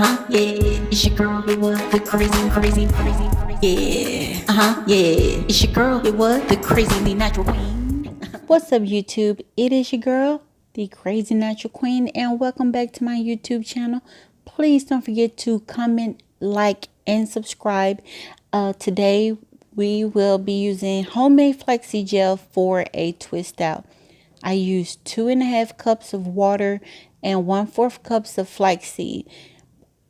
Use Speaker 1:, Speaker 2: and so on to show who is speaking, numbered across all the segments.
Speaker 1: Yeah, it's your girl, it was the crazy. Yeah, yeah, it's your girl, it was the crazy natural queen. What's up, YouTube? It is your girl, the crazy natural queen, and welcome back to my YouTube channel. Please don't forget to comment, like, and subscribe. Today we will be using homemade flaxseed gel for a twist out. I used 2.5 cups of water and 1/4 cups of flaxseed.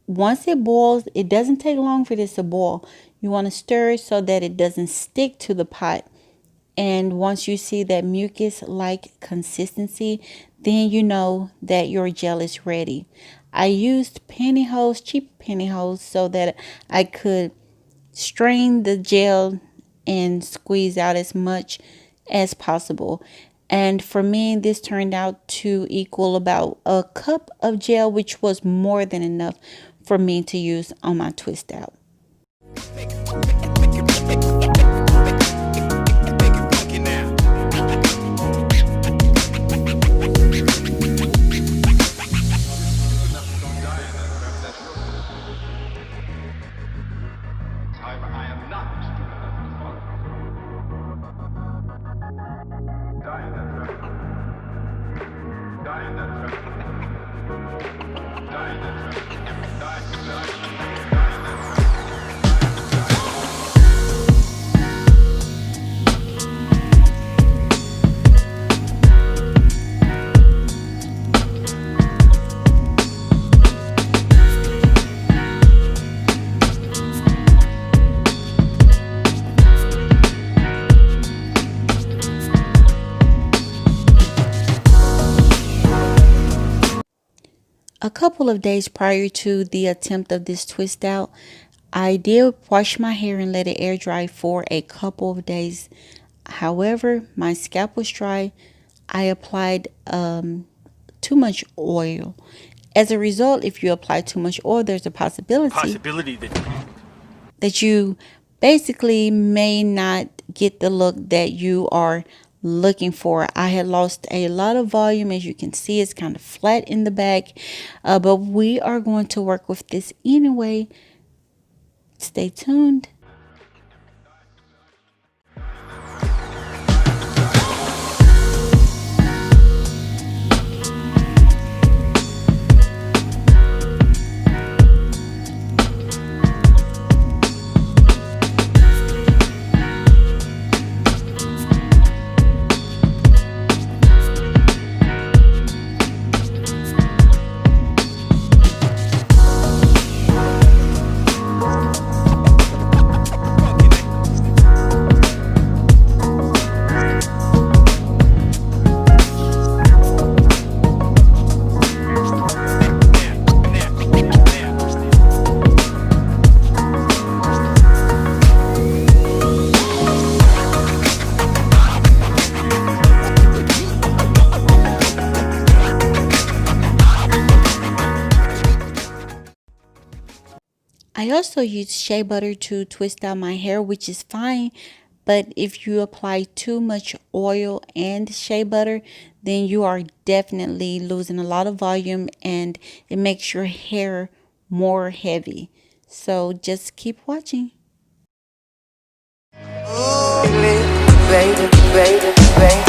Speaker 1: Once it boils, it doesn't take long for this to boil. You want to stir it so that it doesn't stick to the pot. And once you see that mucus-like consistency, then you know that your gel is ready. I used pantyhose, cheap pantyhose, so that I could strain the gel and squeeze out as much as possible. And for me, this turned out to equal about a cup of gel, which was more than enough for me to use on my twist out. A couple of days prior to the attempt of this twist out, I did wash my hair and let it air dry for a couple of days. However, my scalp was dry. I applied too much oil. As a result, if you apply too much oil, there's a possibility that you basically may not get the look that you are looking for. I had lost a lot of volume. As you can see, it's kind of flat in the back, but we are going to work with this anyway. Stay tuned. I also use shea butter to twist out my hair, which is fine. But if you apply too much oil and shea butter, then you are definitely losing a lot of volume and it makes your hair more heavy. So just keep watching. Ooh, baby, baby, baby.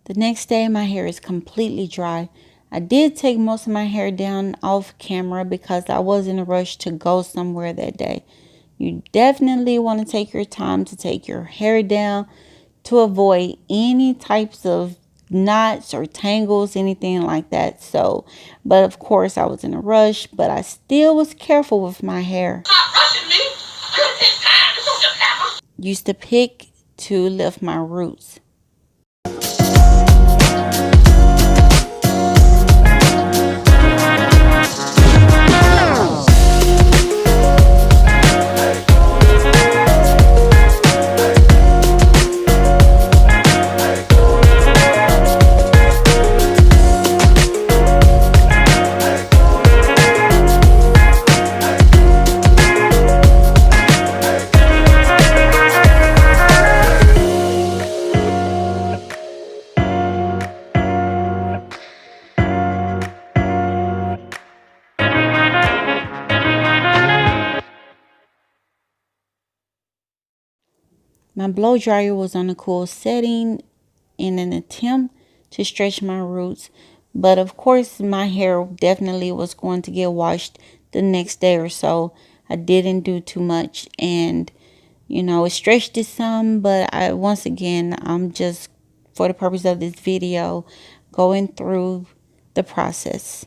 Speaker 1: The next day, my hair is completely dry. I did take most of my hair down off camera because I was in a rush to go somewhere that day. You definitely want to take your time to take your hair down to avoid any types of knots or tangles, anything like that. So, but of course, I was in a rush, but I still was careful with my hair.
Speaker 2: Stop rushing me. This takes time. This don't just happen.
Speaker 1: Used to pick to lift my roots. My blow dryer was on a cool setting in an attempt to stretch my roots. But of course, my hair definitely was going to get washed the next day or so. I didn't do too much, and it stretched it some. But once again, I'm just, for the purpose of this video, going through the process.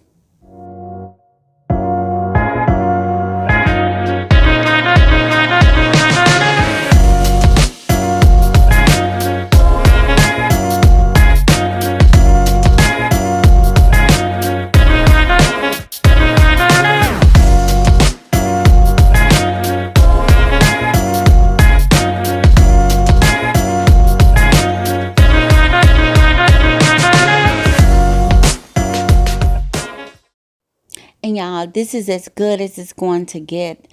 Speaker 1: And y'all, this is as good as it's going to get,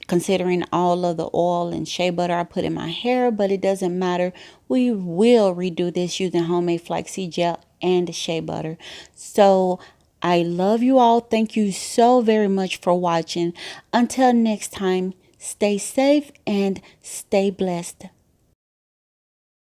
Speaker 1: considering all of the oil and shea butter I put in my hair. But it doesn't matter. We will redo this using homemade flaxseed gel and shea butter. So I love you all. Thank you so very much for watching. Until next time, stay safe and stay blessed.